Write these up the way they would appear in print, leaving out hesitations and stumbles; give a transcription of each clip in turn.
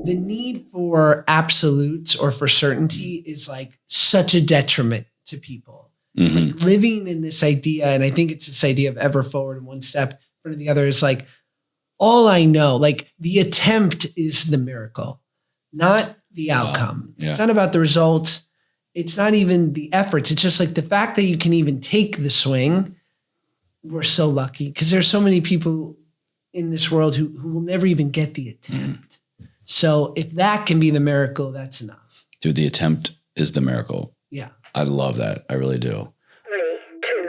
the need for absolutes or for certainty is like such a detriment to people. Like living in this idea, and I think it's this idea of ever forward and one step in front of the other is like, all I know, like the attempt is the miracle, not the outcome. Yeah. It's not about the results. It's not even the efforts. It's just like the fact that you can even take the swing. We're so lucky because there's so many people in this world who will never even get the attempt. So if that can be the miracle, that's enough. Dude, the attempt is the miracle. Yeah. I love that. I really do. 3,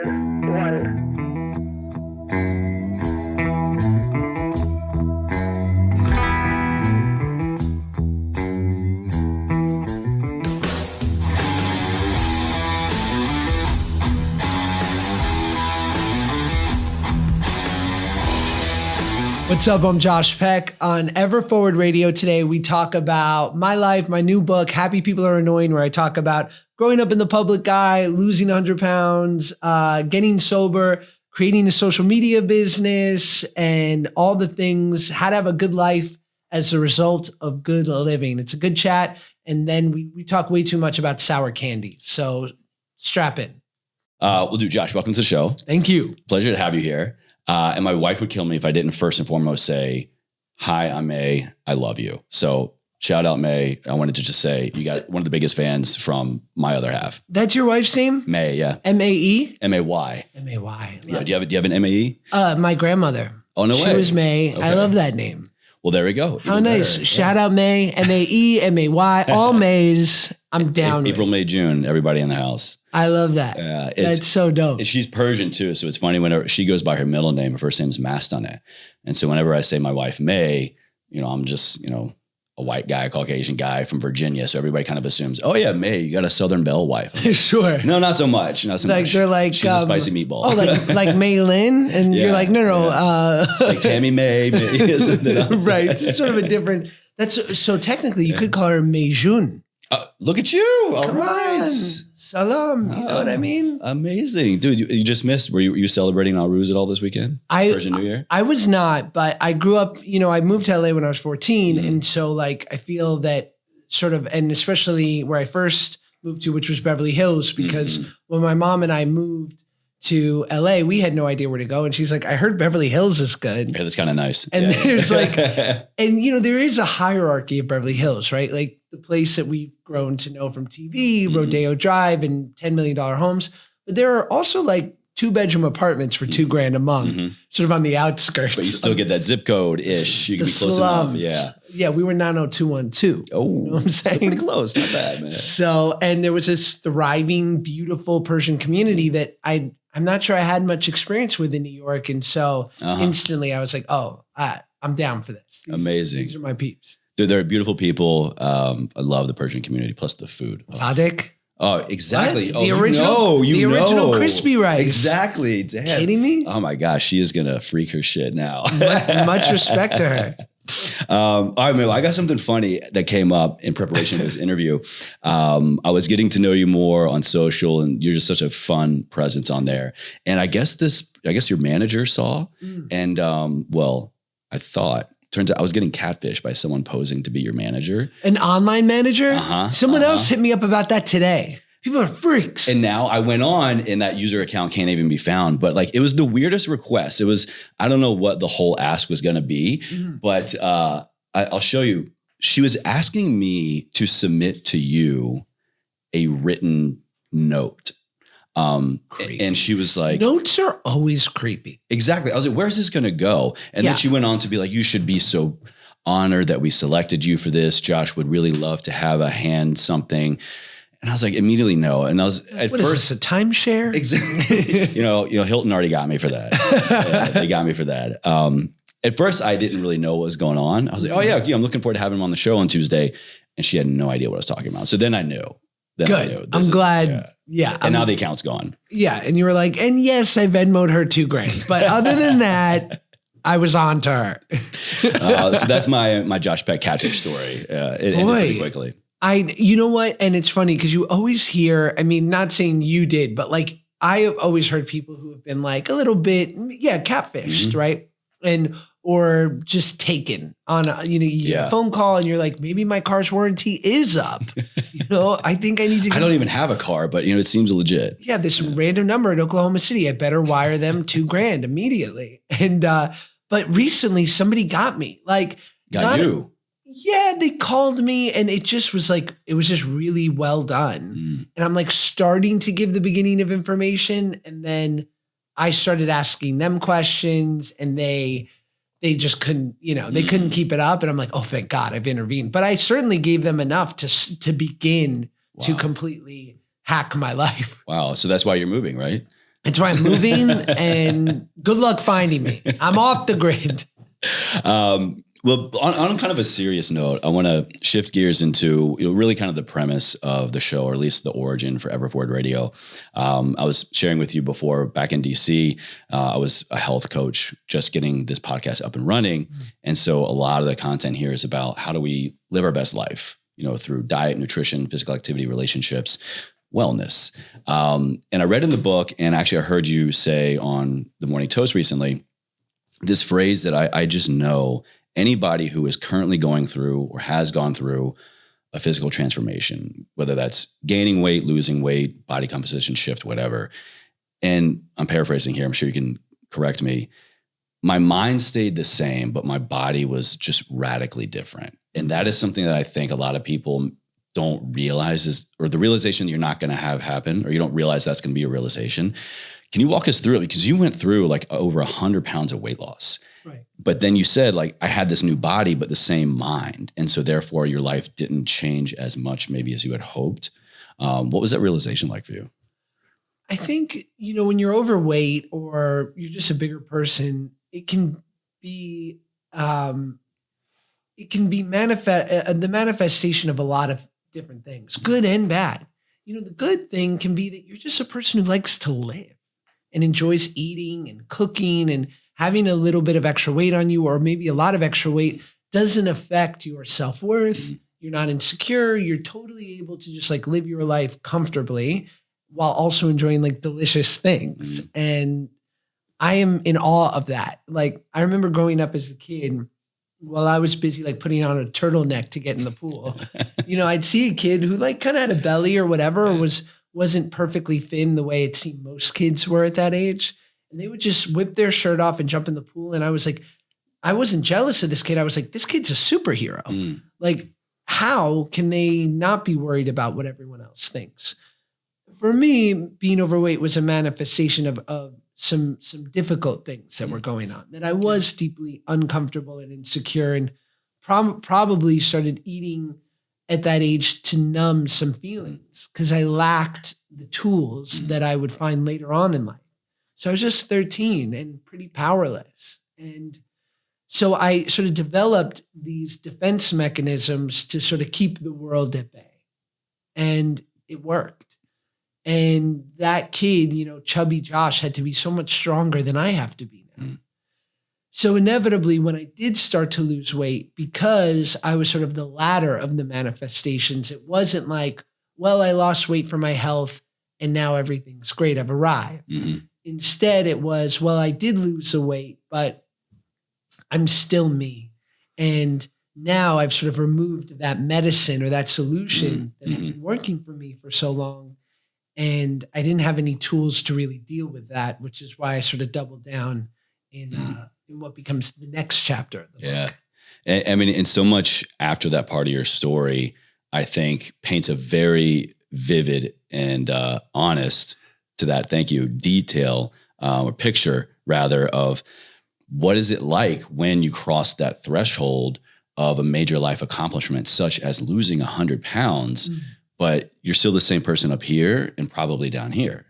2, 1. What's up? I'm Josh Peck on Ever Forward Radio. Today we talk about my life, my new book, Happy People Are Annoying, where I talk about growing up in the public eye, losing 100 pounds, getting sober, creating a social media business, and all the things, how to have a good life as a result of good living. It's a good chat. And then we talk way too much about sour candy. So strap in. Well, dude, Josh, welcome to the show. Thank you. Pleasure to have you here. And my wife would kill me if I didn't first and foremost say, hi, I'm May. I love you. So shout out May. I wanted to just say you got one of the biggest fans from my other half. That's your wife's name? May, yeah. M-A-E? M-A-Y. M-A-Y. Yeah. Do you have an M-A-E? My grandmother. Oh, no way. She was May. Okay. I love that name. Well, there we go. How nice. Better. Shout out May, M-A-E, M-A-Y, all Mays. I'm down April, with. May, June, everybody in the house. I love that. That's so dope. And she's Persian too. So it's funny whenever she goes by her middle name, her first name is Mastane. And so whenever I say my wife, May, I'm just, a white guy, Caucasian guy from Virginia. So everybody kind of assumes, oh yeah, May, you got a Southern Belle wife. Like, sure. No, not so much. Not so like much. They're like, she's a spicy meatball. Oh, like May Lynn. And you're like, no. Yeah. Like Tammy May. Right. It's sort of a different, so technically you could call her May June. Look at you. All Come right. on. Salam. You know what I mean? Amazing. Dude, you just missed. Were you celebrating Nowruz at all this weekend? Persian New Year? I was not, but I grew up, I moved to LA when I was 14. And so I feel that sort of, and especially where I first moved to, which was Beverly Hills, because when my mom and I moved to LA, we had no idea where to go. And she's like, I heard Beverly Hills is good. Yeah, that's kind of nice. And there's there is a hierarchy of Beverly Hills, right? Like the place that we've grown to know from TV, Rodeo Drive, and $10 million homes. But there are also 2-bedroom apartments for $2,000 a month, sort of on the outskirts. But you still get that zip code-ish. You can be close enough. Yeah. Yeah, we were 90212. Oh, you know what I'm saying? Pretty close. Not bad, man. So, and there was this thriving, beautiful Persian community that I'm not sure I had much experience with in New York. And so instantly I was like, I'm down for this. Amazing. These are my peeps. Dude, they're beautiful people. I love the Persian community, plus the food. Tadik? Oh, exactly. What? The original crispy rice. Exactly. Damn. Kidding me? Oh my gosh, she is gonna freak her shit now. Much respect to her. All right, man, I got something funny that came up in preparation for this interview. I was getting to know you more on social, and you're just such a fun presence on there. And I guess your manager saw, and I thought. Turns out I was getting catfished by someone posing to be your manager. An online manager? Someone else hit me up about that today. People are freaks. And now I went on and that user account can't even be found. But it was the weirdest request. It was, I don't know what the whole ask was going to be, but I'll show you. She was asking me to submit to you a written note. And she was like, notes are always creepy. Exactly. I was like, where's this going to go? And then she went on to be like, you should be so honored that we selected you for this. Josh would really love to have a hand something. And I was like, immediately no. And I was at first, is this, a timeshare? Exactly. Hilton already got me for that. They got me for that. At first I didn't really know what was going on. I was like, oh yeah, I'm looking forward to having him on the show on Tuesday. And she had no idea what I was talking about. So then I knew. Good. I'm glad. Yeah. And now the account's gone. Yeah. And you were like, and yes, I Venmo'd her $2,000. But other than that, I was on to her. So that's my Josh Peck catfish story. It ended pretty quickly. You know what? And it's funny because you always hear, not saying you did, but I have always heard people who have been a little bit, catfished, right? And or just taken on, you get a phone call and you're like, maybe my car's warranty is up. I think I need to. I don't even have a car, but it seems legit. Yeah. This random number in Oklahoma City, I better wire them $2,000 immediately. And, but recently somebody got me Got you. Yeah, they called me and it just was it was just really well done. And I'm starting to give the beginning of information. And then I started asking them questions and they just couldn't, they couldn't keep it up. And I'm like, oh, thank God I've intervened. But I certainly gave them enough to begin to completely hack my life. Wow. So that's why you're moving, right? That's why I'm moving and good luck finding me. I'm off the grid. Well, on kind of a serious note, I want to shift gears into really kind of the premise of the show, or at least the origin for Ever Forward Radio. I was sharing with you before, back in DC, I was a health coach just getting this podcast up and running. And so a lot of the content here is about how do we live our best life, through diet, nutrition, physical activity, relationships, wellness. And I read in the book, and actually I heard you say on the Morning Toast recently, this phrase that I just know anybody who is currently going through or has gone through a physical transformation, whether that's gaining weight, losing weight, body composition shift, whatever. And I'm paraphrasing here, I'm sure you can correct me. My mind stayed the same, but my body was just radically different. And that is something that I think a lot of people don't realize or the realization you're not going to have happen, or you don't realize that's going to be a realization. Can you walk us through it? Because you went through over 100 pounds of weight loss. Right. But then you said I had this new body, but the same mind. And so therefore your life didn't change as much maybe as you had hoped. What was that realization like for you? I think, when you're overweight or you're just a bigger person, it can be the manifestation of a lot of different things, good and bad. The good thing can be that you're just a person who likes to live and enjoys eating and cooking, and having a little bit of extra weight on you, or maybe a lot of extra weight, doesn't affect your self-worth. You're not insecure. You're totally able to just live your life comfortably while also enjoying delicious things. And I am in awe of that. I remember growing up as a kid, while I was busy putting on a turtleneck to get in the pool, I'd see a kid who kind of had a belly or whatever, or wasn't perfectly thin the way it seemed most kids were at that age. And they would just whip their shirt off and jump in the pool. And I was I wasn't jealous of this kid. I was this kid's a superhero. How can they not be worried about what everyone else thinks? For me, being overweight was a manifestation of some difficult things that were going on, that I was deeply uncomfortable and insecure, and probably started eating at that age to numb some feelings because I lacked the tools that I would find later on in life. So I was just 13 and pretty powerless. And so I sort of developed these defense mechanisms to sort of keep the world at bay. And it worked. And that kid, chubby Josh, had to be so much stronger than I have to be now. So inevitably, when I did start to lose weight, because I was sort of the latter of the manifestations, it wasn't I lost weight for my health and now everything's great, I've arrived. Instead, it was, I did lose the weight, but I'm still me. And now I've sort of removed that medicine or that solution that had been working for me for so long. And I didn't have any tools to really deal with that, which is why I sort of doubled down in what becomes the next chapter of the book. And so much after that part of your story, I think paints a very vivid and honest, to that, thank you, detail or picture rather of what is it like when you cross that threshold of a major life accomplishment, such as losing 100 pounds, but you're still the same person up here and probably down here.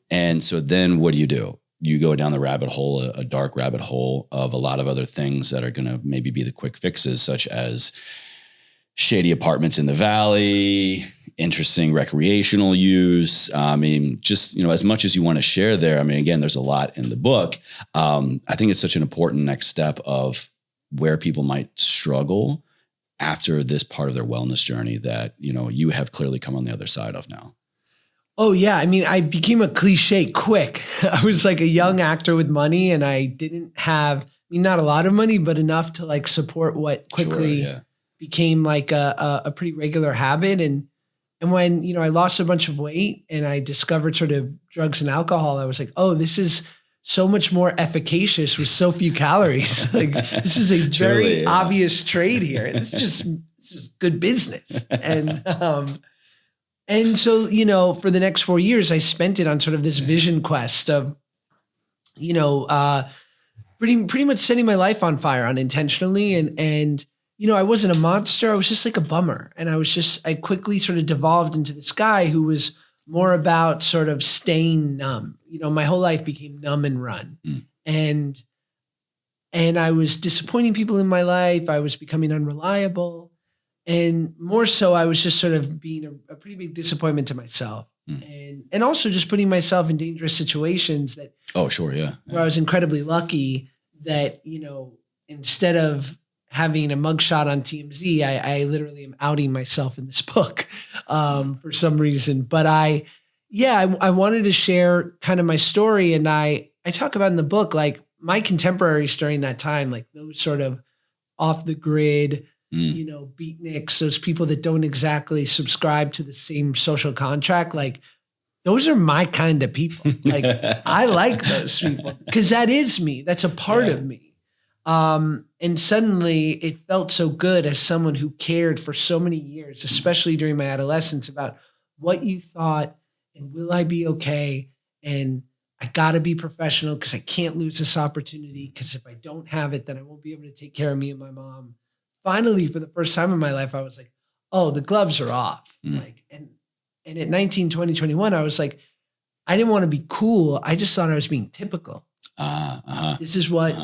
And so then what do? You go down the rabbit hole, a dark rabbit hole of a lot of other things that are going to maybe be the quick fixes, such as shady apartments in the valley, interesting recreational use. Just, as much as you want to share there, again, there's a lot in the book. I think it's such an important next step of where people might struggle after this part of their wellness journey that, you have clearly come on the other side of now. Oh yeah. I became a cliche quick. I was a young actor with money and I didn't have, mean, not a lot of money, but enough to like support what quickly became like a pretty regular habit. And when, you know, I lost a bunch of weight and I discovered sort of drugs and alcohol, I was like, oh, this is so much more efficacious with so few calories. Like this is a very obvious trade here. This is good business. And so, you know, for the next 4 years, I spent it on sort of this vision quest of, you know, pretty much setting my life on fire unintentionally. And, you know, I wasn't a monster. I was just like a bummer. And I quickly sort of devolved into this guy who was more about sort of staying numb. You know, my whole life became numb and run. And I was disappointing people in my life. I was becoming unreliable. And more so, I was just sort of being a pretty big disappointment to myself. And also just putting myself in dangerous situations that, where I was incredibly lucky that, you know, instead of having a mugshot on TMZ, I literally am outing myself in this book for some reason. But I wanted to share kind of my story. And I talk about in the book, like my contemporaries during that time, like those sort of off the grid, you know, beatniks, those people that don't exactly subscribe to the same social contract, like those are my kind of people. Like I like those people because that is me. That's a part of me. And suddenly it felt so good as someone who cared for so many years, especially during my adolescence, about what you thought and will I be okay? And I got to be professional because I can't lose this opportunity, because if I don't have it, then I won't be able to take care of me and my mom. Finally, for the first time in my life, I was like, oh, the gloves are off. Like, and at 19, 20, 21, I was like, I didn't want to be cool. I just thought I was being typical. This is what,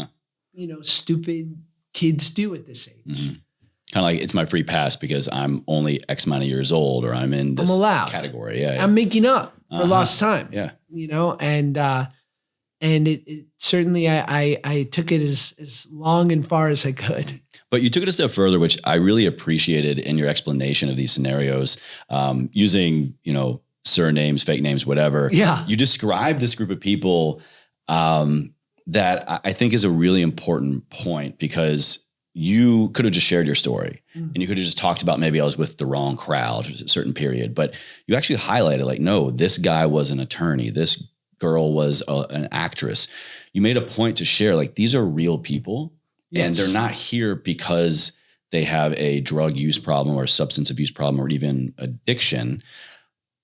you know, stupid kids do at this age. Kind of like it's my free pass because I'm only X amount of years old, or I'm in this category. I'm making up for lost time. You know, and it certainly, I took it as long and far as I could. But you took it a step further, which I really appreciated in your explanation of these scenarios, using, you know, surnames, fake names, whatever. You describe this group of people that I think is a really important point, because you could have just shared your story and you could have just talked about, maybe I was with the wrong crowd for a certain period, but you actually highlighted like, no, this guy was an attorney. This girl was an actress. You made a point to share, like, these are real people. And they're not here because they have a drug use problem or a substance abuse problem or even addiction,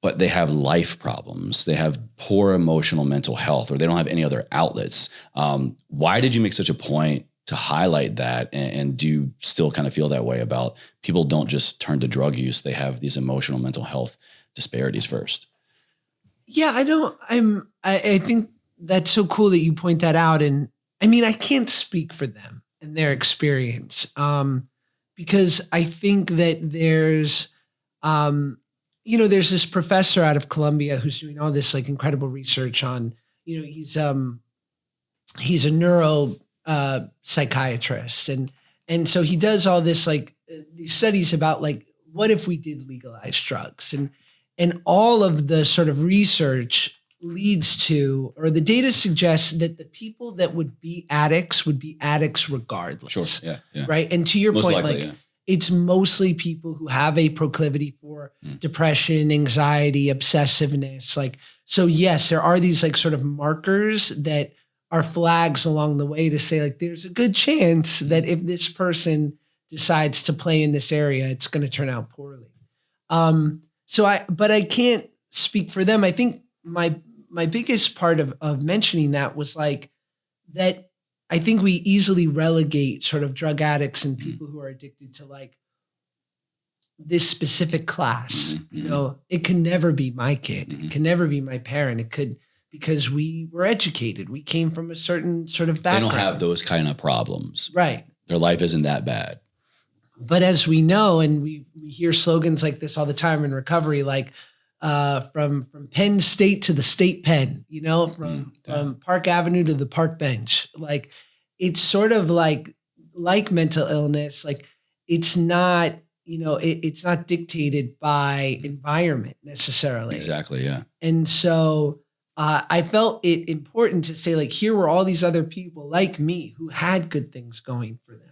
but they have life problems. They have poor emotional mental health, or they don't have any other outlets. Why did you make such a point to highlight that? And do you still kind of feel that way about people don't just turn to drug use? They have these emotional mental health disparities first. Yeah, I think that's so cool that you point that out. And I mean, I can't speak for them and their experience, because I think that there's, you know, there's this professor out of Columbia who's doing all this like incredible research on, you know, he's a neuro psychiatrist, and so he does all this like these studies about like, what if we did legalize drugs, and all of the sort of research leads to, or the data suggests that the people that would be addicts regardless. Right. And to your most point, likely, like it's mostly people who have a proclivity for depression, anxiety, obsessiveness. Like, so yes, there are these like sort of markers that are flags along the way to say like, there's a good chance that if this person decides to play in this area, it's going to turn out poorly. But I can't speak for them. I think my biggest part of mentioning that was like that I think we easily relegate sort of drug addicts and people who are addicted to like this specific class. You know, it can never be my kid. It can never be my parent. It could, because we were educated. We came from a certain sort of background. They don't have those kind of problems. Right. Their life isn't that bad. But as we know, and we hear slogans like this all the time in recovery, like from Penn State to the state pen, you know, from Park Avenue to the park bench. Like, it's sort of like mental illness. Like, it's not, you know, it's not dictated by environment necessarily. Exactly. Yeah. And so I felt it important to say, like, here were all these other people like me who had good things going for them.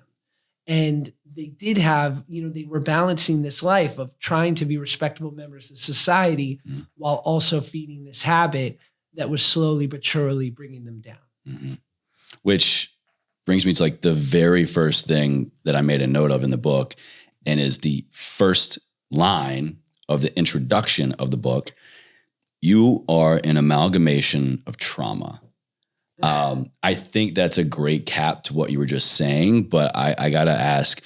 And they did have, they were balancing this life of trying to be respectable members of society while also feeding this habit that was slowly but surely bringing them down. Mm-hmm. Which brings me to like the very first thing that I made a note of in the book, and is the first line of the introduction of the book. You are an amalgamation of trauma. I think that's a great cap to what you were just saying, but I got to ask,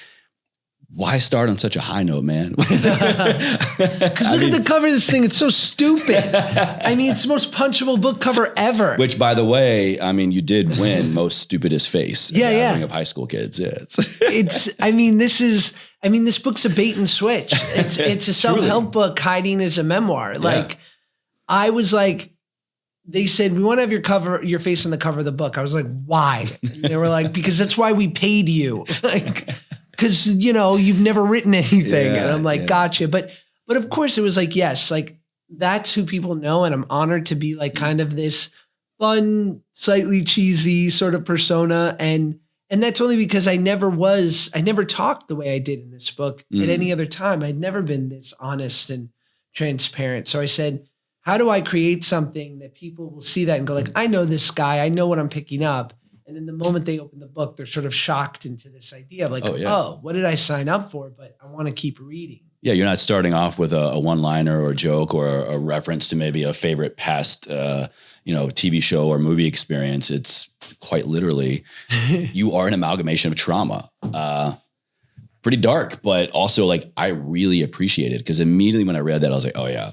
why start on such a high note, man? Because look at the cover of this thing. It's so stupid. I mean, it's the most punchable book cover ever. Which, by the way, I mean, you did win most stupidest face. Yeah. Of high school kids. Yeah, this book's a bait and switch. It's a self-help book hiding as a memoir. Yeah. Like, I was like, they said, we want to have your face on the cover of the book. I was like, why? And they were like, because that's why we paid you. Like, because, you've never written anything. Yeah, and I'm like, gotcha. But of course it was like, yes, like that's who people know. And I'm honored to be like kind of this fun, slightly cheesy sort of persona. And that's only because I never talked the way I did in this book at any other time. I'd never been this honest and transparent. So I said, how do I create something that people will see that and go like, I know this guy, I know what I'm picking up. And then the moment they open the book, they're sort of shocked into this idea of like, oh, what did I sign up for? But I want to keep reading. Yeah, you're not starting off with a one-liner or a joke or a reference to maybe a favorite past, TV show or movie experience. It's quite literally, you are an amalgamation of trauma. Pretty dark, but also like I really appreciate it because immediately when I read that, I was like, oh yeah,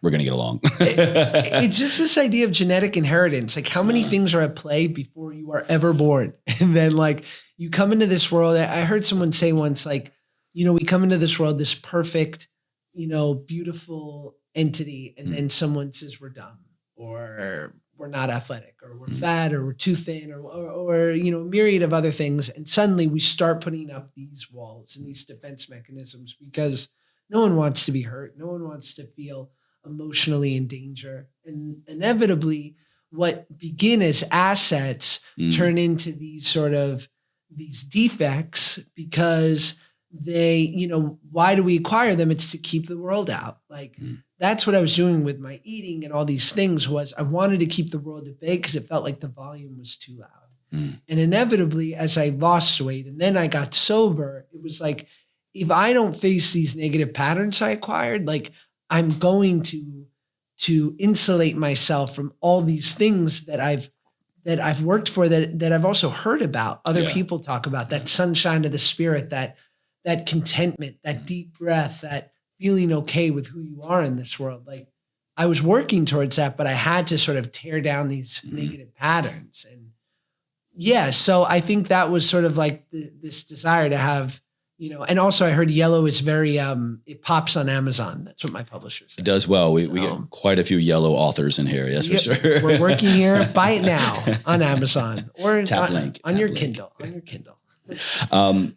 we're going to get along. It's just this idea of genetic inheritance. Like how many things are at play before you are ever born? And then like you come into this world. I heard someone say once, like, we come into this world, this perfect, beautiful entity. And then someone says we're dumb or we're not athletic or we're fat or we're too thin or a myriad of other things. And suddenly we start putting up these walls and these defense mechanisms because no one wants to be hurt. No one wants to feel emotionally in danger. And inevitably what begin as assets turn into these defects because they, why do we acquire them? It's to keep the world out. Like that's what I was doing with my eating and all these things was I wanted to keep the world at bay because it felt like the volume was too loud. And inevitably as I lost weight and then I got sober, it was like, if I don't face these negative patterns I acquired, like I'm going to insulate myself from all these things that I've worked for, that I've also heard about other people talk about, that sunshine of the spirit, that contentment, that deep breath, that feeling okay with who you are in this world. Like I was working towards that, but I had to sort of tear down these negative patterns. And so I think that was sort of like this desire to have, and also I heard yellow is very, it pops on Amazon. That's what my publisher said. It does well. We get quite a few yellow authors in here. That's for sure. We're working here. Buy it now on Amazon or Tap your link. Kindle. On your Kindle.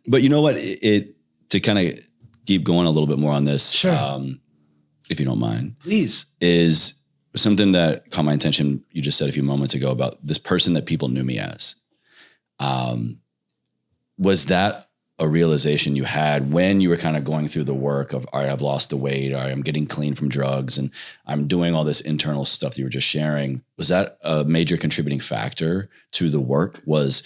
But you know what? To kind of keep going a little bit more on this, sure. If you don't mind, please, is something that caught my attention. You just said a few moments ago about this person that people knew me as. Was that a realization you had when you were kind of going through the work of, all right, I've lost the weight, or I'm getting clean from drugs and I'm doing all this internal stuff that you were just sharing? Was that a major contributing factor to the work? Was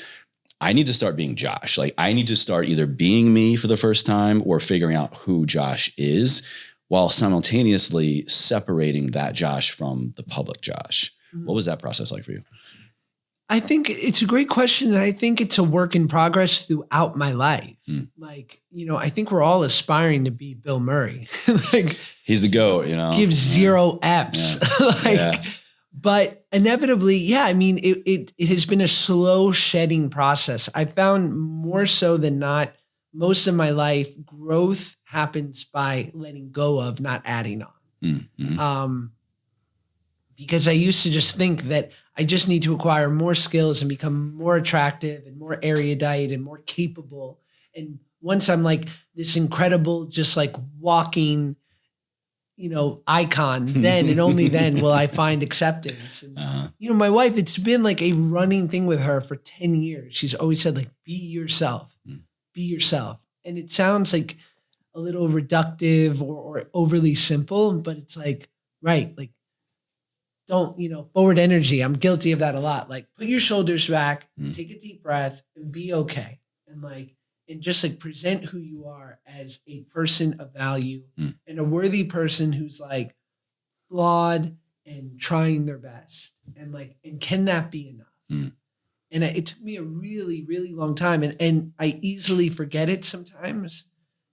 I need to start being Josh. Like I need to start either being me for the first time or figuring out who Josh is while simultaneously separating that Josh from the public Josh. What was that process like for you? I think it's a great question. And I think it's a work in progress throughout my life. Like, I think we're all aspiring to be Bill Murray. Like he's the GOAT, give 0 Fs. But inevitably, I mean, it has been a slow shedding process. I found more so than not, most of my life, growth happens by letting go of, not adding on. Because I used to just think that I just need to acquire more skills and become more attractive and more erudite and more capable. And once I'm like this incredible, just like walking icon, then and only then will I find acceptance. And, my wife, it's been like a running thing with her for 10 years. She's always said, like, be yourself, be yourself. And it sounds like a little reductive or overly simple, but it's like, right. Like, don't, forward energy. I'm guilty of that a lot. Like, put your shoulders back, take a deep breath and be okay. And just like present who you are as a person of value and a worthy person who's like flawed and trying their best. And can that be enough? And it took me a really, really long time. And I easily forget it sometimes.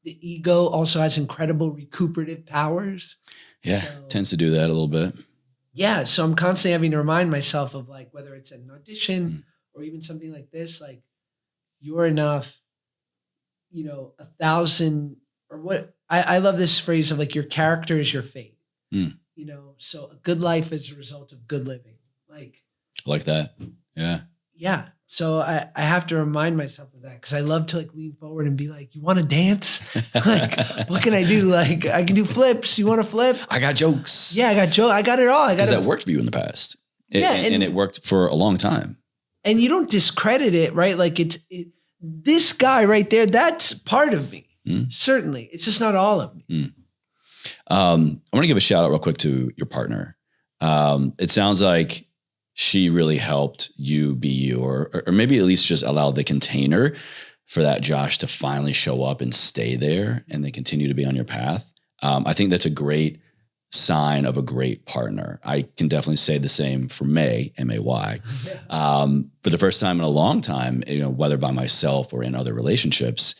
The ego also has incredible recuperative powers. Yeah, tends to do that a little bit. Yeah. So I'm constantly having to remind myself of, like, whether it's an audition or even something like this, like, you're enough, 1,000 or what. I love this phrase of, like, your character is your fate, so a good life is a result of good living. Like, I like that. Yeah. Yeah. So I have to remind myself of that, because I love to, like, lean forward and be like, you want to dance? Like, what can I do? Like, I can do flips. You want to flip? I got jokes. Yeah, I got jokes. I got it all. Because that worked for you in the past. And it worked for a long time. And you don't discredit it, right? Like, this guy right there, that's part of me. Certainly. It's just not all of me. I want to give a shout out real quick to your partner. It sounds like she really helped you be you, or maybe at least just allowed the container for that Josh to finally show up and stay there, and they continue to be on your path. I think that's a great sign of a great partner. I can definitely say the same for May, M-A-Y. For the first time in a long time, whether by myself or in other relationships,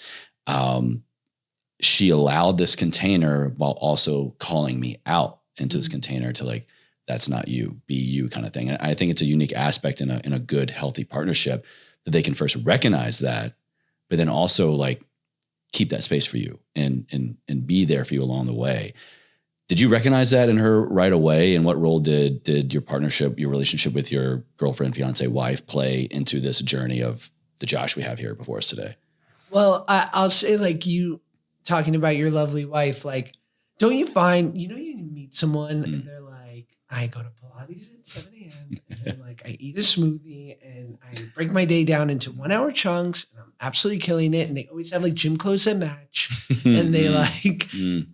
she allowed this container while also calling me out into this container to, like, that's not you, be you kind of thing. And I think it's a unique aspect in a good, healthy partnership that they can first recognize that, but then also, like, keep that space for you and be there for you along the way. Did you recognize that in her right away? And what role did your partnership, your relationship with your girlfriend, fiance, wife play into this journey of the Josh we have here before us today? Well, I'll say, like, you talking about your lovely wife, like, don't you find, you meet someone and they're like, I go to Pilates at 7 a.m. and then, like, I eat a smoothie and I break my day down into 1 hour chunks and I'm absolutely killing it. And they always have, like, gym clothes that match. And they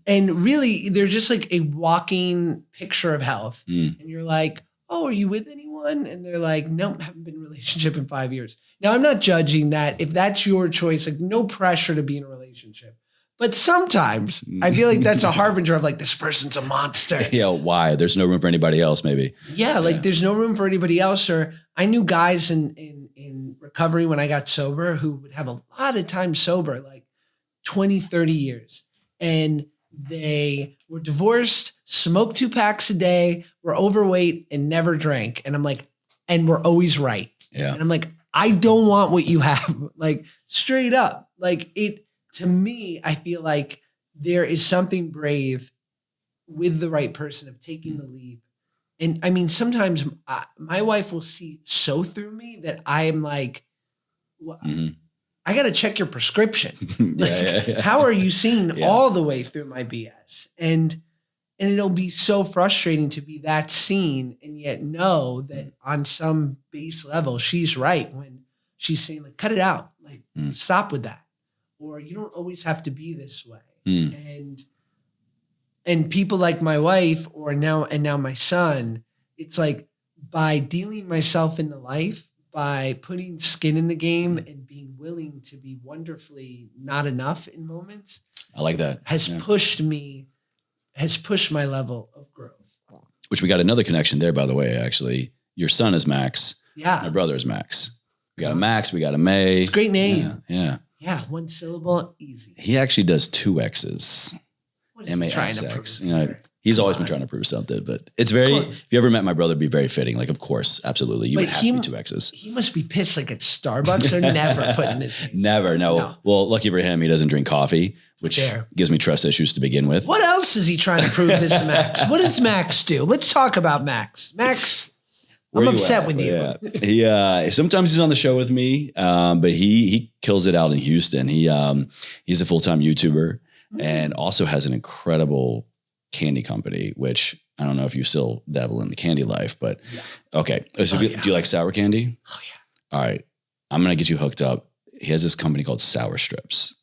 and really they're just like a walking picture of health. And you're like, oh, are you with anyone? And they're like, no, haven't been in a relationship in 5 years. Now, I'm not judging that. If that's your choice, like, no pressure to be in a relationship. But sometimes I feel like that's a harbinger of, like, this person's a monster. Yeah, why? There's no room for anybody else, maybe. Yeah, like, there's no room for anybody else. Or I knew guys in recovery when I got sober who would have a lot of time sober, like 20, 30 years. And they were divorced, smoked 2 packs a day, were overweight, and never drank. And I'm like, and we're always right. Yeah. And I'm like, I don't want what you have. Like, straight up. Like, to me, I feel like there is something brave with the right person of taking the leap. And I mean, sometimes my wife will see so through me that I am like, well, I got to check your prescription. How are you seeing all the way through my BS? And it'll be so frustrating to be that seen and yet know that on some base level, she's right when she's saying, like, cut it out, like, stop with that. Or you don't always have to be this way. And people like my wife or now my son, it's like, by dealing myself into life, by putting skin in the game and being willing to be wonderfully not enough in moments. I like that. Has pushed my level of growth. Which we got another connection there, by the way, actually. Your son is Max. Yeah. My brother is Max. We got a Max, we got a May. It's a great name. Yeah. Yeah, 1 syllable, easy. He actually does 2 X's. What is he trying to prove? He's always been trying to prove something, but it's very, if you ever met my brother, it'd be very fitting. Like, of course, absolutely. You would have to be 2 X's. He must be pissed, like, at Starbucks. They're never putting his name. Never, no. Well, lucky for him, he doesn't drink coffee, which gives me trust issues to begin with. What else is he trying to prove this Max? What does Max do? Let's talk about Max. Max, I'm upset with you. Yeah. He sometimes he's on the show with me, but he kills it out in Houston. He's a full-time YouTuber and also has an incredible candy company, which I don't know if you still dabble in the candy life, but okay. So do you like sour candy? Oh yeah. All right. I'm going to get you hooked up. He has this company called Sour Strips.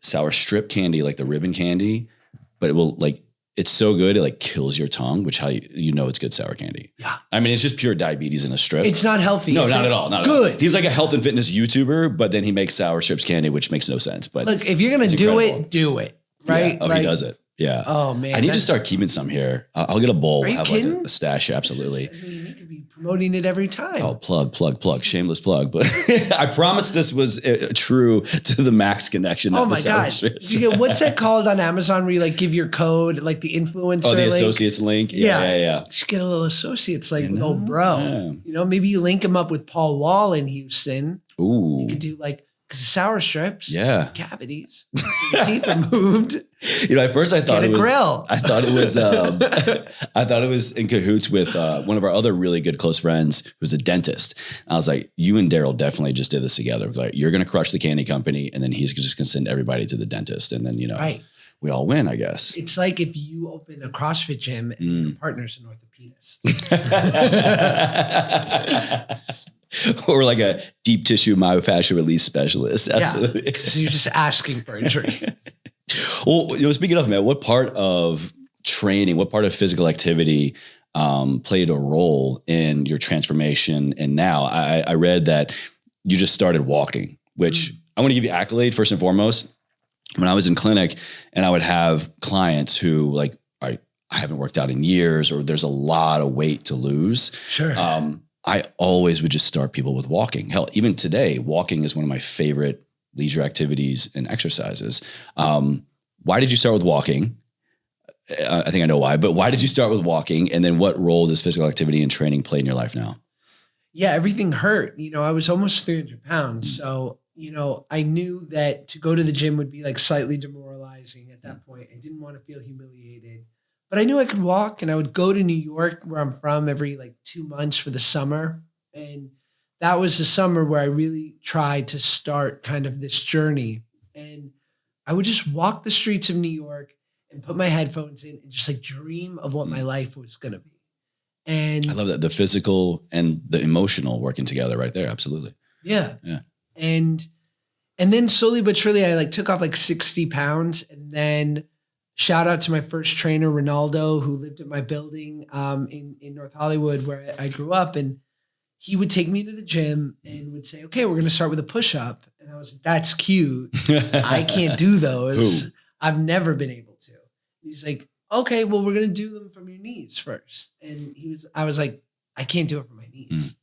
Sour strip candy, like the ribbon candy, but it will like, it's so good. It like kills your tongue, which how you know it's good sour candy. Yeah. I mean, it's just pure diabetes in a strip. It's not healthy. No, not at all. Not good. At all. He's like a health and fitness YouTuber, but then he makes sour strips candy, which makes no sense. But look, if you're going to do it, do it. Right. Yeah. Oh, he does it. Yeah. Oh man. I need to start keeping some here. I'll get a bowl. Are you have kidding? like a stash here. Absolutely. I mean, you could be promoting it every time. Oh, plug. Shameless plug. But I promise this was true to the Max connection. Oh my God. What's that called on Amazon where you like give your code, like the influencer Oh, the link? associates link. Yeah. You should get a little associates like with old bro. Yeah. You know, maybe you link him up with Paul Wall in Houston. Ooh. You could do like, because sour strips, cavities, teeth removed. You know, at first I thought Get a grill. I thought it was in cahoots with one of our other really good close friends who's a dentist. I was like, you and Daryl definitely just did this together. Like, you're going to crush the candy company, and then he's just going to send everybody to the dentist, and then we all win, I guess. It's like if you open a CrossFit gym and your partner's an orthopedist. Or like a deep tissue myofascial release specialist. Absolutely. Yeah, because you're just asking for injury. Well, speaking of, man, what part of training, what part of physical activity played a role in your transformation? And now I read that you just started walking, which I want to give you accolade first and foremost. When I was in clinic and I would have clients who like, I haven't worked out in years, or there's a lot of weight to lose. Sure. I always would just start people with walking. Hell, even today, walking is one of my favorite leisure activities and exercises. Why did you start with walking? I think I know why, but why did you start with walking? And then what role does physical activity and training play in your life now? Yeah, everything hurt. You know, I was almost 300 pounds. So, you know, I knew that to go to the gym would be like slightly demoralizing at that point. I didn't want to feel humiliated. But I knew I could walk, and I would go to New York, where I'm from, every like 2 months for the summer. And that was the summer where I really tried to start kind of this journey. And I would just walk the streets of New York and put my headphones in and just like dream of what my life was going to be. And I love that. The physical and the emotional working together right there. Absolutely. Yeah. And then slowly but surely I like took off like 60 pounds, and then shout out to my first trainer, Ronaldo, who lived in my building in North Hollywood where I grew up. And he would take me to the gym and would say, okay, we're going to start with a push-up. And I was like, that's cute. I can't do those. Who? I've never been able to. He's like, okay, well, we're going to do them from your knees first. And I was like, I can't do it from my knees.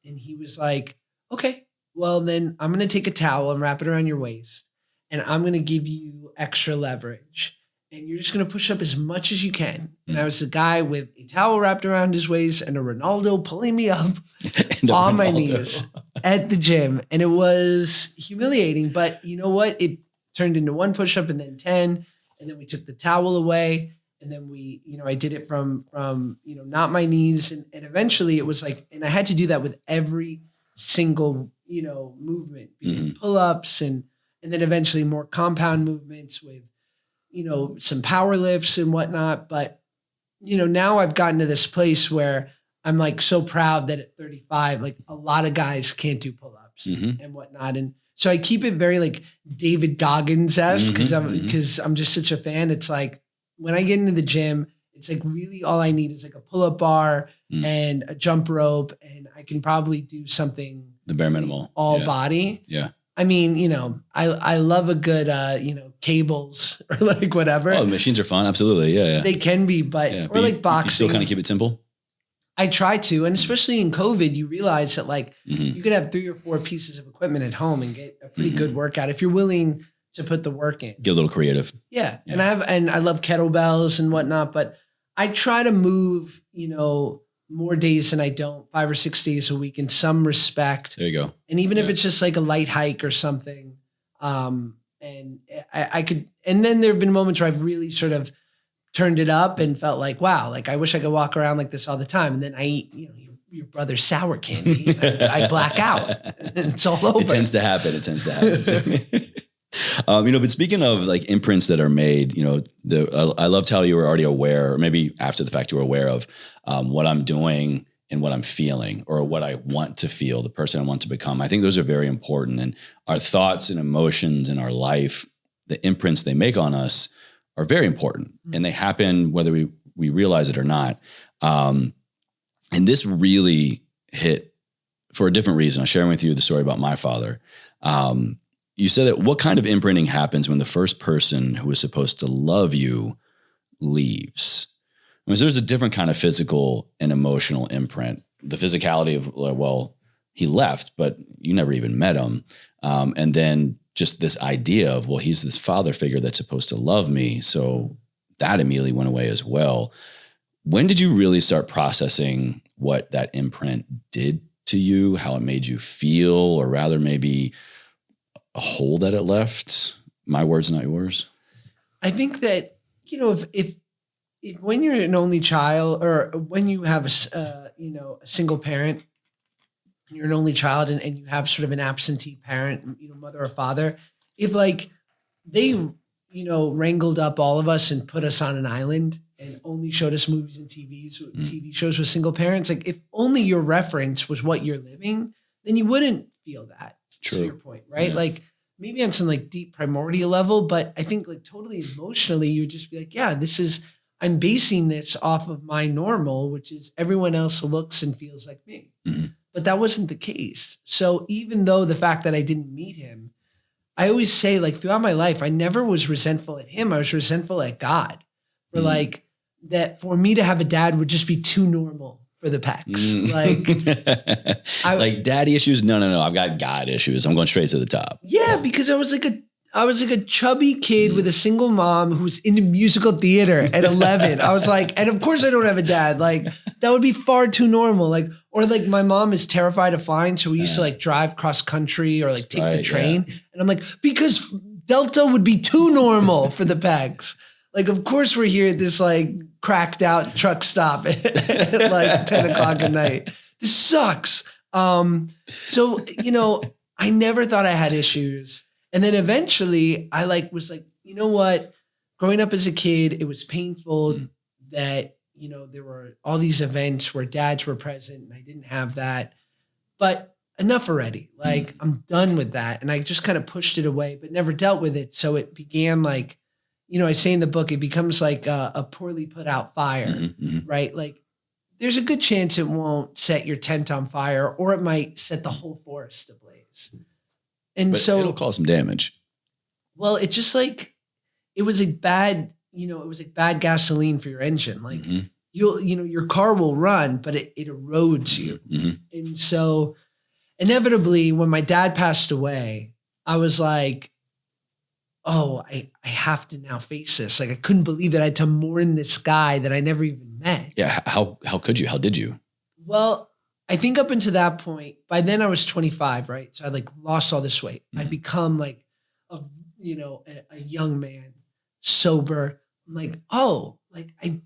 And he was like, okay, well, then I'm going to take a towel and wrap it around your waist, and I'm going to give you extra leverage. And you're just going to push up as much as you can. And I was a guy with a towel wrapped around his waist and a Ronaldo pulling me up on my knees at the gym. And it was humiliating, but you know what? It turned into 1 push-up and then 10. And then we took the towel away. And then I did it from not my knees. And eventually it was like, and I had to do that with every single, movement, being pull-ups and then eventually more compound movements with, some power lifts and whatnot. But, now I've gotten to this place where I'm like so proud that at 35, like a lot of guys can't do pull-ups and whatnot. And so I keep it very like David Goggins-esque because I'm just such a fan. It's like when I get into the gym, it's like really all I need is like a pull-up bar and a jump rope, and I can probably do something the bare minimal all body. Yeah. I mean, I love a good, cables or like whatever. Oh, the machines are fun. Absolutely. Yeah. They can be, but or like boxing. You still kind of keep it simple? I try to. And especially in COVID, you realize that like you could have 3 or 4 pieces of equipment at home and get a pretty good workout if you're willing to put the work in. Get a little creative. Yeah. And I love kettlebells and whatnot, but I try to move, more days than I don't, 5 or 6 days a week in some respect. There you go. And even if it's just like a light hike or something, and I could, and then there have been moments where I've really sort of turned it up and felt like, wow, like I wish I could walk around like this all the time. And then I eat, your brother's sour candy. I black out and it's all over. It tends to happen. But speaking of like imprints that are made, I loved how you were already aware, or maybe after the fact you were aware of what I'm doing and what I'm feeling, or what I want to feel, the person I want to become. I think those are very important. And our thoughts and emotions in our life, the imprints they make on us are very important. And they happen whether we realize it or not. And this really hit for a different reason. I'll share with you the story about my father. You said that what kind of imprinting happens when the first person who is supposed to love you leaves? I mean, so there's a different kind of physical and emotional imprint. The physicality of, well, he left, but you never even met him. And then just this idea of, well, he's this father figure that's supposed to love me. So that immediately went away as well. When did you really start processing what that imprint did to you, how it made you feel, or rather maybe a hole that it left? My words, not yours. I think that, if when you're an only child, or when you have a single parent, you're an only child, and you have sort of an absentee parent, mother or father, if like they, wrangled up all of us and put us on an island and only showed us movies and TV shows with single parents, like if only your reference was what you're living, then you wouldn't feel that. True. To your point, right? Yeah. Like maybe on some like deep primordial level, but I think like totally emotionally, you would just be like, yeah, I'm basing this off of my normal, which is everyone else looks and feels like me. Mm-hmm. But that wasn't the case. So even though the fact that I didn't meet him, I always say like throughout my life, I never was resentful at him. I was resentful at God for like that for me to have a dad would just be too normal for the Pecks. Like daddy issues. No. I've got God issues. I'm going straight to the top. Yeah. Because I was like a chubby kid with a single mom who was into musical theater at 11. I was like, and of course I don't have a dad. Like that would be far too normal. Like, or like my mom is terrified of flying. So we used to like drive cross country or like take the train. Yeah. And I'm like, because Delta would be too normal for the Pecks. Like, of course we're here at this like cracked out truck stop at like 10 o'clock at night. This sucks. So, I never thought I had issues. And then eventually I was like, you know what? Growing up as a kid, it was painful that, there were all these events where dads were present and I didn't have that, but enough already. Like I'm done with that. And I just kind of pushed it away, but never dealt with it. So it began like, I say in the book, it becomes like a poorly put out fire, right? Like there's a good chance it won't set your tent on fire, or it might set the whole forest ablaze. And but so it'll cause some damage. Well, it's just like, it was like bad, it was like bad gasoline for your engine. Like your car will run, but it erodes you. And so inevitably when my dad passed away, I was like, oh, I have to now face this. Like I couldn't believe that I had to mourn this guy that I never even met. Yeah. How could you? How did you? Well, I think up until that point, by then I was 25, right? So I like lost all this weight. I'd become like a young man, sober. I'm like, oh, like I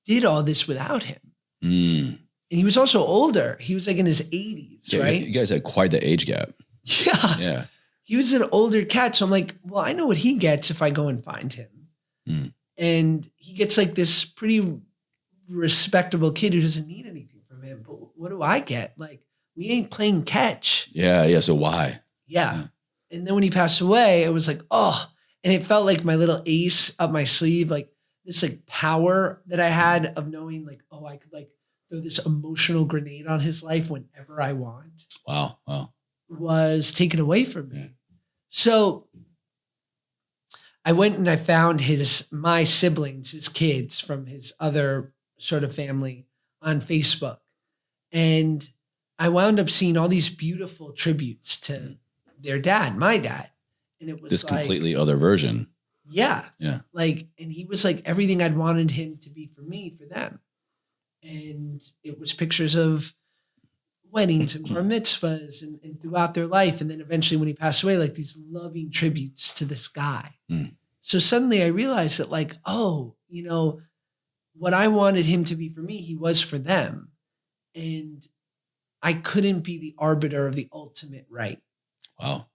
did all this without him. And he was also older. He was like in his 80s, right? You guys had quite the age gap. Yeah. Yeah. He was an older cat. So I'm like, well, I know what he gets if I go and find him. And he gets like this pretty respectable kid who doesn't need anything from him. But what do I get? Like, we ain't playing catch. Yeah. So why? Yeah. And then when he passed away, it was like, oh, and it felt like my little ace up my sleeve, like this like power that I had of knowing like, oh, I could like throw this emotional grenade on his life whenever I want. Wow. Was taken away from me. So I went and I found my siblings, his kids from his other sort of family on Facebook. And I wound up seeing all these beautiful tributes to their dad, my dad. And it was this like, completely other version. Yeah. Yeah. Like, and he was like everything I'd wanted him to be for me, for them. And it was pictures of weddings and bar mitzvahs and throughout their life. And then eventually when he passed away, like these loving tributes to this guy. So suddenly I realized that like, oh, what I wanted him to be for me, he was for them. And I couldn't be the arbiter of the ultimate right. Wow.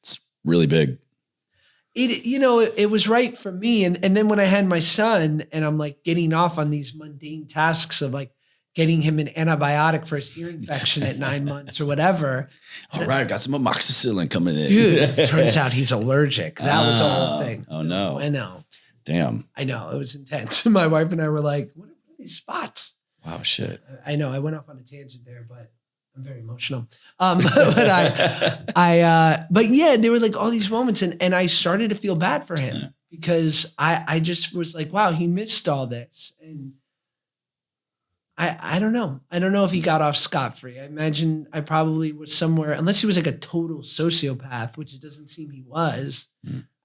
It's really big. it was right for me. And then when I had my son and I'm like getting off on these mundane tasks of like getting him an antibiotic for his ear infection at 9 months or whatever. All right, got some amoxicillin coming in. Dude, turns out he's allergic. That was the whole thing. Oh no. I know. Damn. I know. It was intense. My wife and I were like, what are these spots? Wow, shit. I know. I went off on a tangent there, but I'm very emotional. But yeah, there were like all these moments and I started to feel bad for him because I just was like, wow, he missed all this. And I don't know. I don't know if he got off scot-free. I imagine I probably was somewhere, unless he was like a total sociopath, which it doesn't seem he was.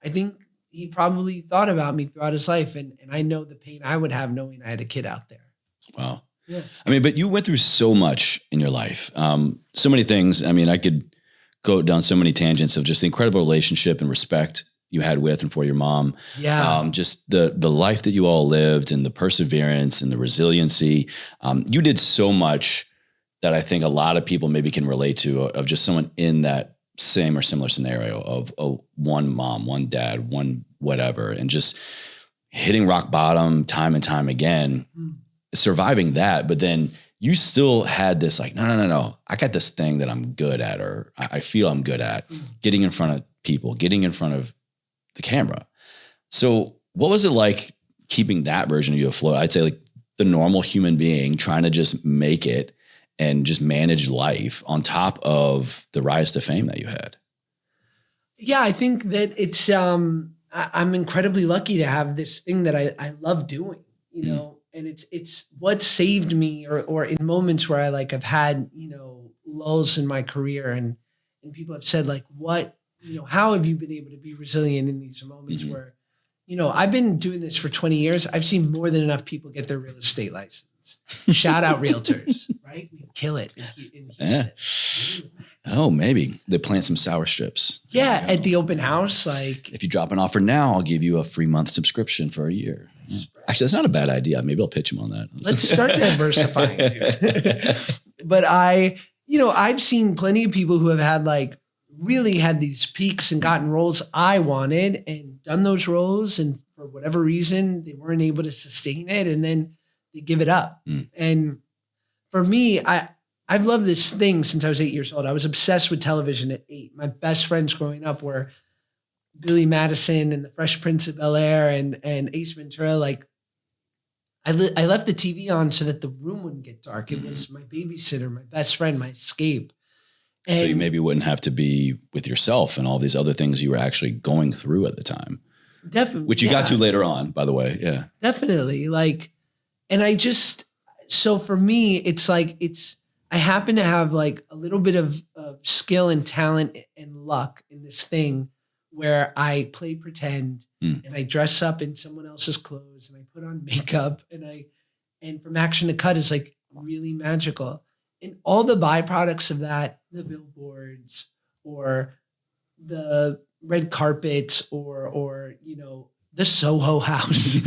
I think he probably thought about me throughout his life. And I know the pain I would have knowing I had a kid out there. Wow. Yeah. I mean, but you went through so much in your life. So many things. I mean, I could go down so many tangents of just the incredible relationship and respect you had with and for your mom. Yeah. Just the life that you all lived and the perseverance and the resiliency. You did so much that I think a lot of people maybe can relate to of just someone in that same or similar scenario of one mom, one dad, one whatever, and just hitting rock bottom time and time again, surviving that. But then you still had this like, no. I got this thing that I'm good at, or I feel I'm good at getting in front of people, getting in front of the camera. So what was it like keeping that version of you afloat? I'd say like the normal human being trying to just make it and just manage life on top of the rise to fame that you had. Yeah, I think that it's, I'm incredibly lucky to have this thing that I love doing, you know, and it's what saved me or in moments where I like, I've had, lulls in my career and people have said like, how have you been able to be resilient in these moments where, I've been doing this for 20 years. I've seen more than enough people get their real estate license. Shout out realtors, right? We kill it in Houston. Yeah. Oh, maybe they plant some sour strips. Yeah, at the open house. Like, if you drop an offer now, I'll give you a free month subscription for a year. Actually, that's not a bad idea. Maybe I'll pitch him on that. Let's start diversifying, dude. But I've seen plenty of people who have had like really had these peaks and gotten roles I wanted and done those roles. And for whatever reason, they weren't able to sustain it. And then they give it up. And for me, I've loved this thing since I was 8 years old. I was obsessed with television at 8. My best friends growing up were Billy Madison and the Fresh Prince of Bel-Air and Ace Ventura. Like I left the TV on so that the room wouldn't get dark. It was my babysitter, my best friend, my escape. And so you maybe wouldn't have to be with yourself and all these other things you were actually going through at the time. Definitely. Which you got to later on, by the way. Yeah. Definitely. So for me, it's like, I happen to have like a little bit of skill and talent and luck in this thing where I play pretend and I dress up in someone else's clothes and I put on makeup and from action to cut is like really magical. And all the byproducts of that, the billboards or the red carpets or the Soho House.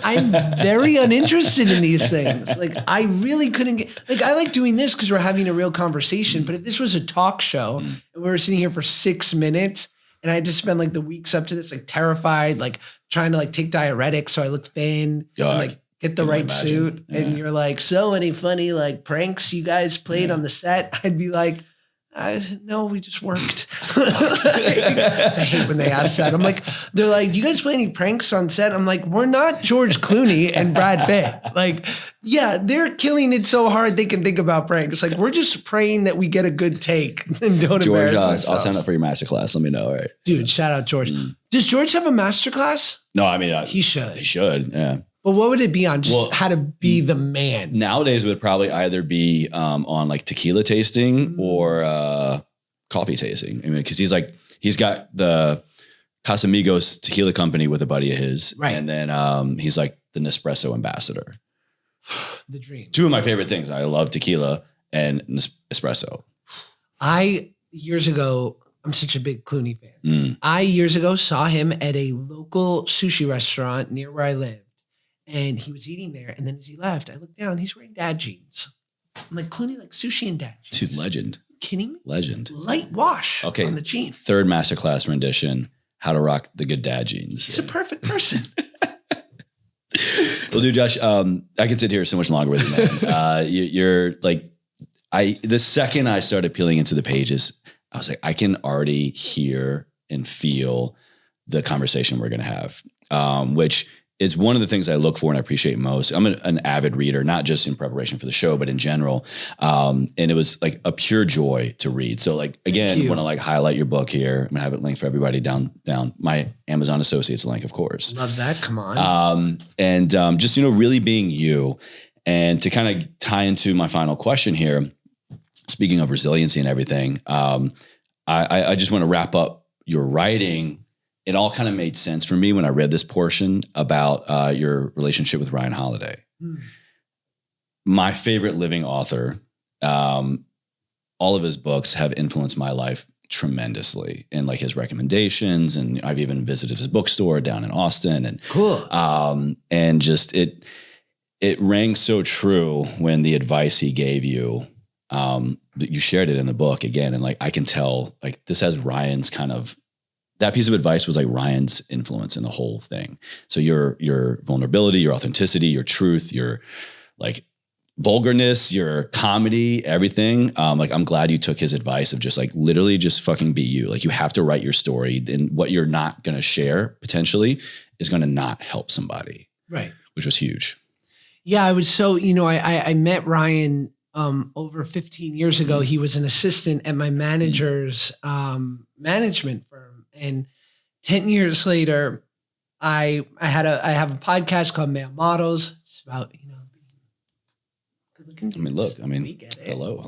I'm very uninterested in these things. Like I really couldn't get, like I like doing this because we're having a real conversation. But if this was a talk show and we were sitting here for 6 minutes and I had to spend like the weeks up to this, like terrified, like trying to like take diuretics so I look thin and like get the right suit. Yeah. And you're like, so any funny like pranks you guys played on the set? I'd be like, no, we just worked. I hate when they ask that. I'm like, they're like, do you guys play any pranks on set? I'm like, we're not George Clooney and Brad Pitt. Like, yeah, they're killing it so hard they can think about pranks. Like, we're just praying that we get a good take and don't George, embarrass ourselves. I'll sign up for your masterclass. Let me know. All right. Dude, shout out George. Does George have a masterclass? No, I mean, he should. He should, yeah. But what would it be on? Just how to be the man. Nowadays it would probably either be on like tequila tasting or coffee tasting. I mean, because he's got the Casamigos tequila company with a buddy of his. Right. And then he's like the Nespresso ambassador. The dream. Two of my favorite things. I love tequila and espresso. Years ago, I'm such a big Clooney fan. I years ago saw him at a local sushi restaurant near where I lived. And he was eating there. And then as he left, I looked down, he's wearing dad jeans. I'm like, Clooney like sushi and dad jeans. Dude, legend. Kidding me? Legend. Light wash on the jeans. Third masterclass rendition. how to rock the good dad jeans. He's a perfect person. Well, dude, Josh, I could sit here so much longer with you, man. You're like, the second I started peeling into the pages, I was like, I can already hear and feel the conversation we're going to have, which is one of the things I look for and I appreciate most. I'm an avid reader, not just in preparation for the show, but in general. And it was like a pure joy to read. So like, again, want to like highlight your book here. I'm gonna have it linked for everybody down my Amazon Associates link, of course. Love that. Come on. And just, really being you. And to kind of tie into my final question here, speaking of resiliency and everything, I just want to wrap up your writing. It all kind of made sense for me when I read this portion about your relationship with Ryan Holiday. My favorite living author. All of his books have influenced my life tremendously, and like his recommendations. And I've even visited his bookstore down in Austin. And cool. And just it rang so true when the advice he gave you. You shared it in the book again, and like I can tell, like this has Ryan's kind of. That piece of advice was like Ryan's influence in the whole thing. So your vulnerability, your authenticity, your truth, your like vulgarness, your comedy, everything. Like I'm glad you took his advice of just like literally just fucking be you. Like you have to write your story. Then what you're not going to share potentially is going to not help somebody. Right. Which was huge. Yeah, I was so, I met Ryan over 15 years ago. He was an assistant at my manager's management firm. And 10 years later, I have a podcast called Male Models. It's about, good looking dudes. We get it. Hello.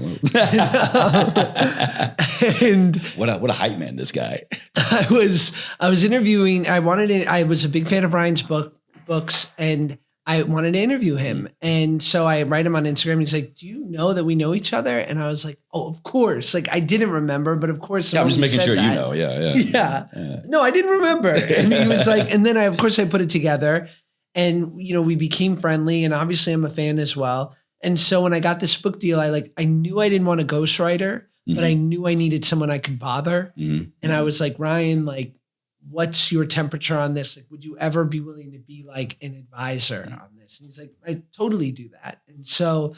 And what a hype man, this guy. I was interviewing, I was a big fan of Ryan's books, and I wanted to interview him. And so I write him on Instagram. He's like, do you know that we know each other? And I was like, oh, of course. Like I didn't remember, but of course. Yeah, I'm just making sure you know. Yeah. No, I didn't remember. And he was like, and then I put it together, and, we became friendly, and obviously I'm a fan as well. And so when I got this book deal, I knew I didn't want a ghostwriter, but I knew I needed someone I could bother. And I was like, Ryan, like, what's your temperature on this? Like, would you ever be willing to be like an advisor on this? And he's like, I totally do that. And so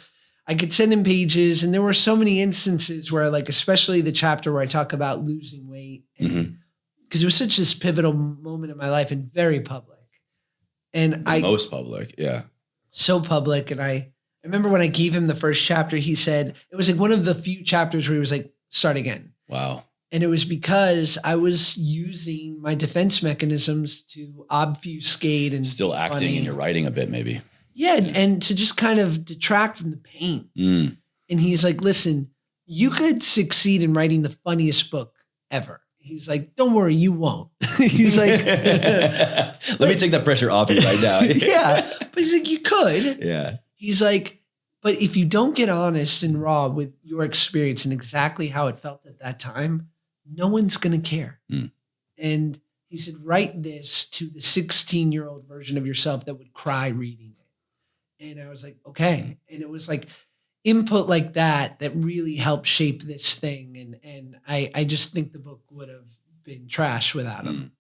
I could send him pages, and there were so many instances where, like, especially the chapter where I talk about losing weight, because it was such this pivotal moment in my life and very public. And most public. Yeah. So public. And I remember when I gave him the first chapter, he said, it was like one of the few chapters where he was like, start again. Wow. And it was because I was using my defense mechanisms to obfuscate and still acting funny. In your writing a bit, maybe. Yeah, and to just kind of detract from the pain. And he's like, listen, you could succeed in writing the funniest book ever. He's like, don't worry, you won't. He's like, let me take that pressure off you right now. Yeah, but he's like, you could. Yeah. He's like, but if you don't get honest and raw with your experience and exactly how it felt at that time, no one's going to care. And he said, write this to the 16-year-old version of yourself that would cry reading it. And I was like, okay. And it was like input like that really helped shape this thing. And I just think the book would have been trash without him.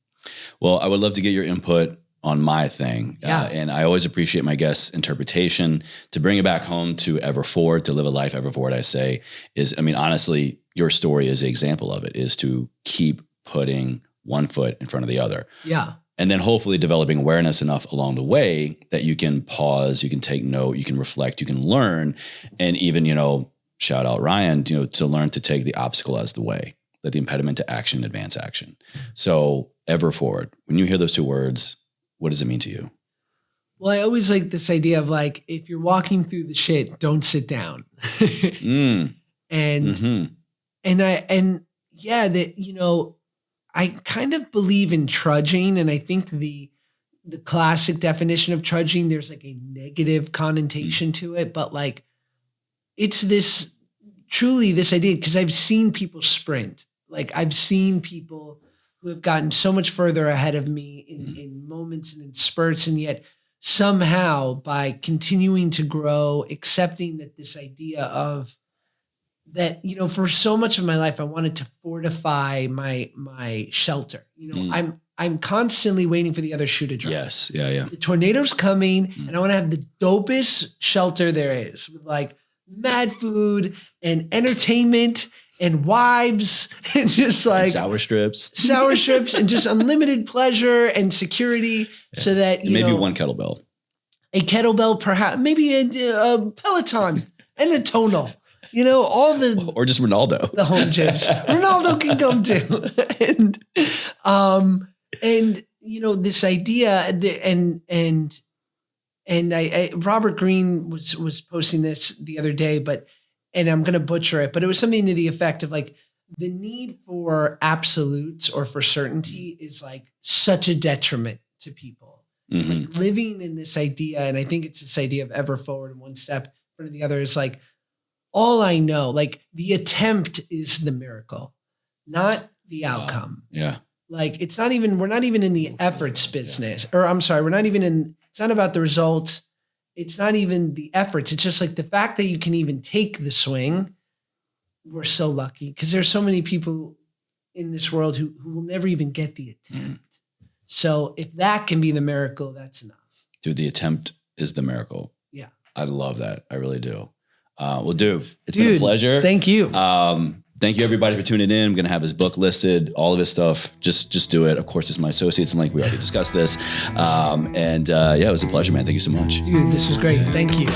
Well, I would love to get your input on my thing. Yeah. And I always appreciate my guest's interpretation. To bring it back home to ever forward, to live a life ever forward, I say is, honestly, your story is an example of it, is to keep putting one foot in front of the other. Yeah. And then hopefully developing awareness enough along the way that you can pause, you can take note, you can reflect, you can learn. And even, shout out Ryan, to learn to take the obstacle as the way, let the impediment to action advance action. So ever forward, when you hear those two words, what does it mean to you? Well, I always like this idea of like, if you're walking through the shit, don't sit down. I kind of believe in trudging. And I think the classic definition of trudging, there's like a negative connotation to it, but like, it's this idea, because I've seen people sprint. Like I've seen people who have gotten so much further ahead of me in moments and in spurts. And yet somehow by continuing to grow, accepting that this idea of that, you know, for so much of my life, I wanted to fortify my shelter. You know, I'm constantly waiting for the other shoe to drop. Yes. Yeah. Yeah. The tornado's coming, and I want to have the dopest shelter there is, with like mad food and entertainment and wives and just like sour strips and just unlimited pleasure and security, so that, you maybe know, one kettlebell. a kettlebell, perhaps maybe a Peloton and a tonal. You know, all the Or just Ronaldo. the home gyms. Ronaldo can come too. And you know, this idea, and I Robert Greene was posting this the other day, and I'm going to butcher it, but it was something to the effect of like, the need for absolutes or for certainty is like such a detriment to people. Mm-hmm. Like living in this idea, and I think it's this idea of ever forward and one step in front of the other, is like, all I know, like the attempt is the miracle, not the outcome. Yeah. Like we're not even in the efforts business, or I'm sorry, it's not about the results. It's not even the efforts. It's just like the fact that you can even take the swing. We're so lucky, because there's so many people in this world who will never even get the attempt. So if that can be the miracle, that's enough. Dude, the attempt is the miracle. Yeah. I love that. I really do. Well, dude, it's been a pleasure. Thank you. Thank you everybody for tuning in. I'm going to have his book listed, all of his stuff. Just do it. Of course, it's my associates, and like we already discussed this. Yeah, it was a pleasure, man. Thank you so much. Dude, this was great. Thank you.